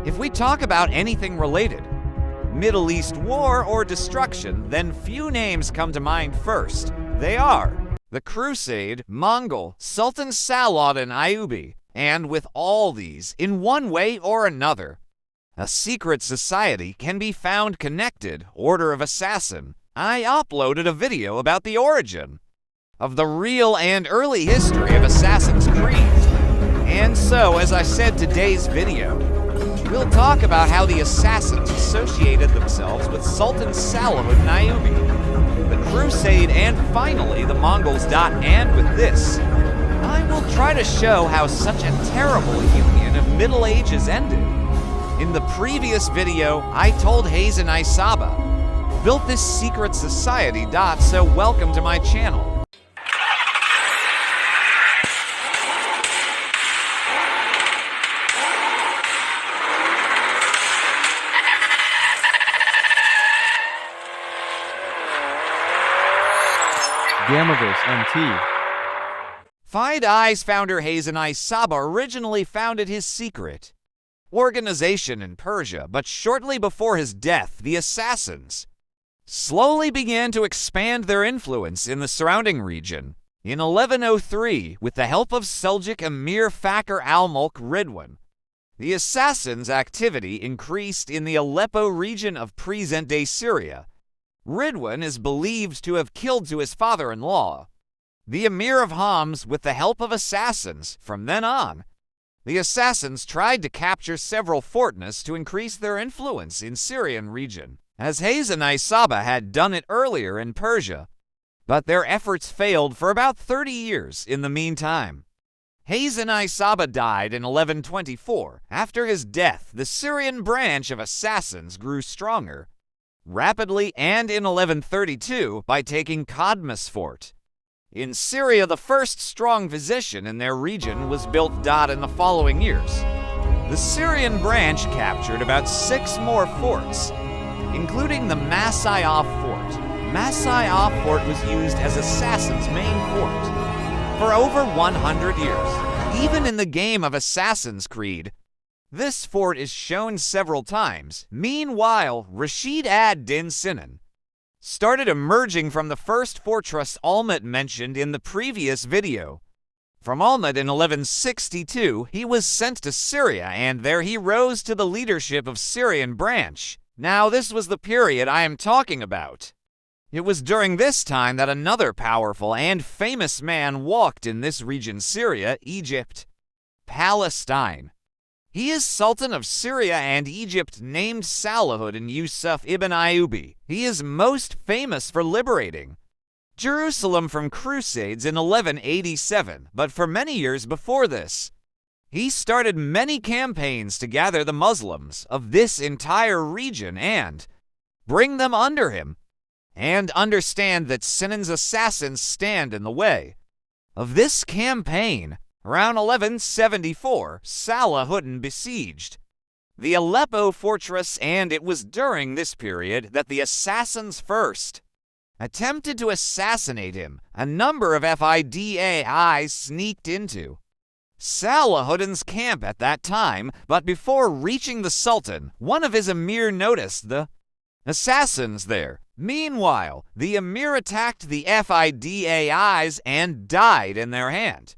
If we talk about anything related, Middle East war or destruction, then few names come to mind first. They are the Crusade, Mongol, Sultan Salahuddin Ayyubi, and with all these, in one way or another, a secret society can be found connected. Order of Assassin. I uploaded a video about the origin of the real and early history of Assassin's Creed. And so, as I said, today's video, we'll talk about how the Assassins associated themselves with Sultan Salahuddin Ayyubi, the Crusade, and finally the Mongols. And with this, I will try to show how such a terrible union of Middle Ages ended. In the previous video, I told Hasan-E-Sabah built this secret society. So welcome to my channel. MT. Five Eyes founder Hasan-E-Sabah originally founded his secret organization in Persia, but shortly before his death, the Assassins slowly began to expand their influence in the surrounding region. In 1103, with the help of Seljuk Emir Fakhr al-Mulk Ridwan, the Assassins' activity increased in the Aleppo region of present-day Syria. Ridwan is believed to have killed his father-in-law, the Emir of Homs, with the help of assassins. From then on, the Assassins tried to capture several fortresses to increase their influence in Syrian region, as Hasan-E-Sabah had done it earlier in Persia, but their efforts failed for about 30 years in the meantime. Hasan-E-Sabah died in 1124. After his death, the Syrian branch of assassins grew stronger rapidly, and in 1132 by taking Kadmus Fort. In Syria, the first strong position in their region was built. In the following years, the Syrian branch captured about 6 more forts, including the Maysaf Fort. Maysaf Fort was used as Assassin's main fort for over 100 years. Even in the game of Assassin's Creed, this fort is shown several times. Meanwhile, Rasid ad-Din Sinan started emerging from the first fortress Almat mentioned in the previous video. From Almat in 1162, he was sent to Syria, and there he rose to the leadership of Syrian branch. Now, this was the period I am talking about. It was during this time that another powerful and famous man walked in this region: Syria, Egypt, Palestine. He is Sultan of Syria and Egypt, named Salahuddin Yusuf ibn Ayyubi. He is most famous for liberating Jerusalem from Crusades in 1187, but for many years before this, he started many campaigns to gather the Muslims of this entire region and bring them under him. And understand that Sinan's assassins stand in the way of this campaign. Around 1174, Salahuddin besieged the Aleppo fortress, and it was during this period that the assassins first attempted to assassinate him. A number of fidais sneaked into Salahuddin's camp at that time, but before reaching the Sultan, one of his emir noticed the assassins there. Meanwhile, the emir attacked the fidais and died in their hand.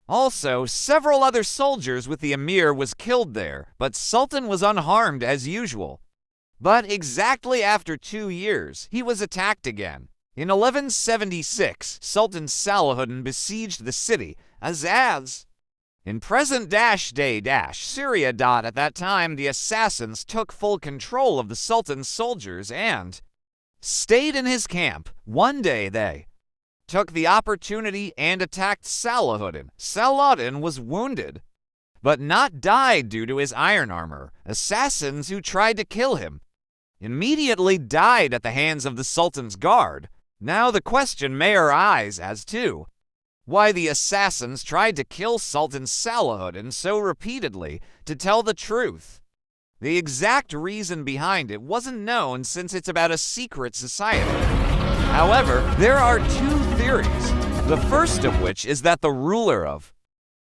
Also, several other soldiers with the emir was killed there, but Sultan was unharmed as usual. But exactly after 2 years, he was attacked again. In 1176, Sultan Salahuddin besieged the city Azaz in present-day Syria. At that time, the assassins took full control of the Sultan's soldiers and stayed in his camp. One day they took the opportunity and attacked Salahuddin. Salahuddin was wounded, but not died due to his iron armor. Assassins who tried to kill him immediately died at the hands of the Sultan's guard. Now the question may arise as to why the assassins tried to kill Sultan Salahuddin so repeatedly. To tell the truth, the exact reason behind it wasn't known, since it's about a secret society. However, there are 2 theories, the first of which is that the ruler of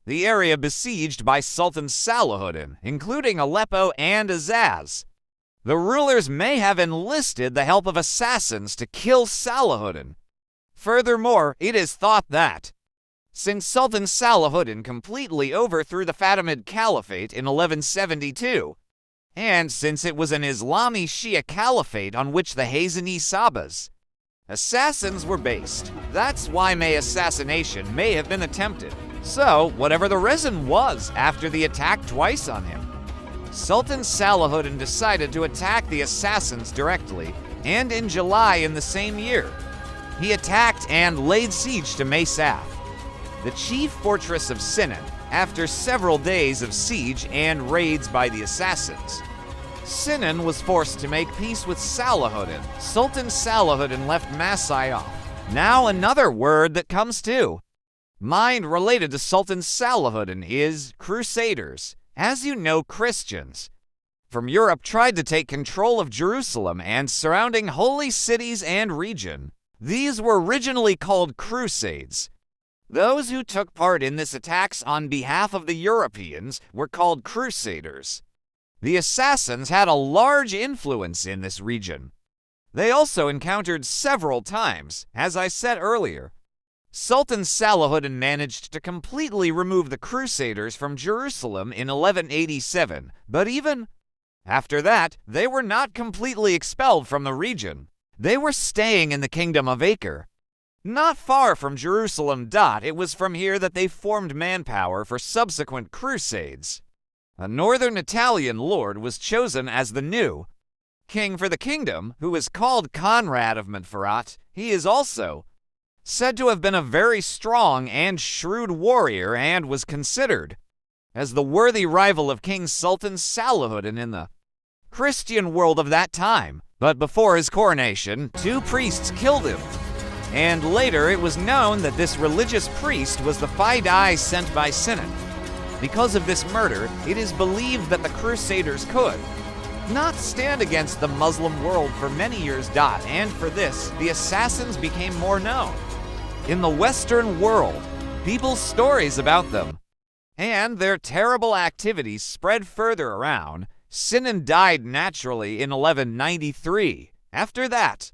the area besieged by Sultan Salahuddin, including Aleppo and Azaz. The rulers may have enlisted the help of assassins to kill Salahuddin. Furthermore, it is thought that, since Sultan Salahuddin completely overthrew the Fatimid Caliphate in 1172, and since it was an Islami Shia caliphate on which the Hasan-E-Sabah's assassins were based, that's why assassination may have been attempted. So, whatever the reason was after the attack twice on him, Sultan Salahuddin decided to attack the assassins directly, and in July in the same year, he attacked and laid siege to Maysaf, the chief fortress of Sinan, after several days of siege and raids by the assassins. Sinan was forced to make peace with Salahuddin. Sultan Salahuddin left Masyaf. Now another word that comes to mind related to Sultan Salahuddin is Crusaders. As you know, Christians from Europe tried to take control of Jerusalem and surrounding holy cities and region. These were originally called Crusades. Those who took part in this attacks on behalf of the Europeans were called Crusaders. The assassins had a large influence in this region. They also encountered several times, as I said earlier. Sultan Salahuddin managed to completely remove the Crusaders from Jerusalem in 1187, but even after that, they were not completely expelled from the region. They were staying in the kingdom of Acre, not far from Jerusalem. It was from here that they formed manpower for subsequent crusades. A northern Italian lord was chosen as the new king for the kingdom, who is called Conrad of Montferrat. He is also said to have been a very strong and shrewd warrior and was considered as the worthy rival of King Sultan Salahuddin in the Christian world of that time. But before his coronation, 2 priests killed him, and later it was known that this religious priest was the Fidei sent by Sinan. Because of this murder, it is believed that the Crusaders could not stand against the Muslim world for many years. And for this, the assassins became more known in the Western world. People's stories about them and their terrible activities spread further around. Sinan died naturally in 1193. After that,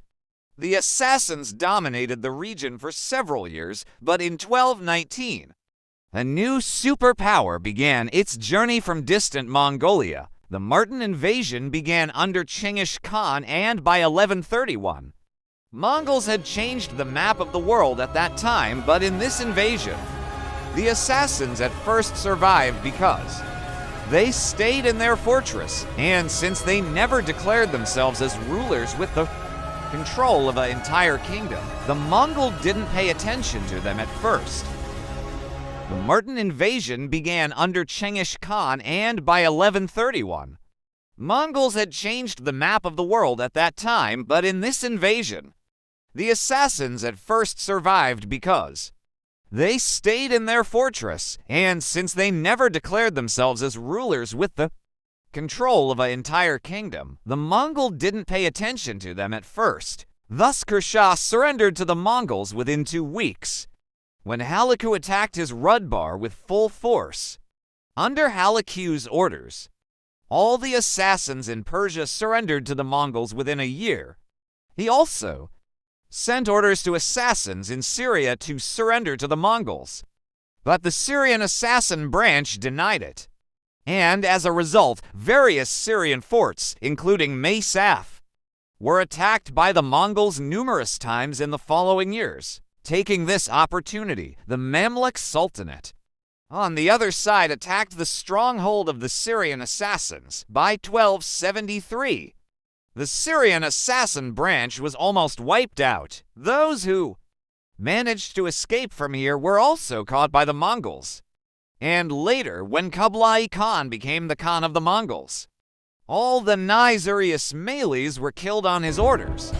the assassins dominated the region for several years, but in 1219, a new superpower began its journey from distant Mongolia. The Martin invasion began under Chengish Khan, and by 1131, Mongols had changed the map of the world at that time, but in this invasion, the assassins at first survived because they stayed in their fortress, and since they never declared themselves as rulers with the control of an entire kingdom, the Mongol didn't pay attention to them at first. The Martin invasion began under Chengish Khan, and by 1131, Mongols had changed the map of the world at that time, but in this invasion, the assassins at first survived because they stayed in their fortress, and since they never declared themselves as rulers with the control of an entire kingdom, the Mongol didn't pay attention to them at first. Thus Khur-Shah surrendered to the Mongols within 2 weeks, when Halaku attacked his Rudbar with full force. Under Halaku's orders, all the assassins in Persia surrendered to the Mongols within a year. He also sent orders to assassins in Syria to surrender to the Mongols, but the Syrian assassin branch denied it. And as a result, various Syrian forts, including Maysaf, were attacked by the Mongols numerous times in the following years. Taking this opportunity, the Mamluk Sultanate, on the other side, attacked the stronghold of the Syrian assassins. By 1273, the Syrian assassin branch was almost wiped out. Those who managed to escape from here were also caught by the Mongols. And later, when Kublai Khan became the Khan of the Mongols, all the Nizar-E-Ismailis were killed on his orders.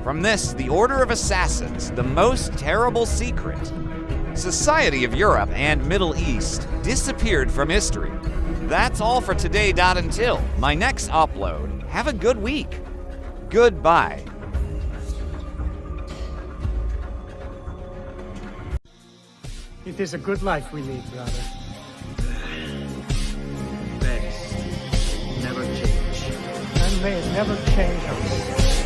From this, the Order of Assassins, the most terrible secret society of Europe and Middle East, disappeared from history. That's all for today. Until my next upload, have a good week. Goodbye. It is a good life we lead, brother. may never change her.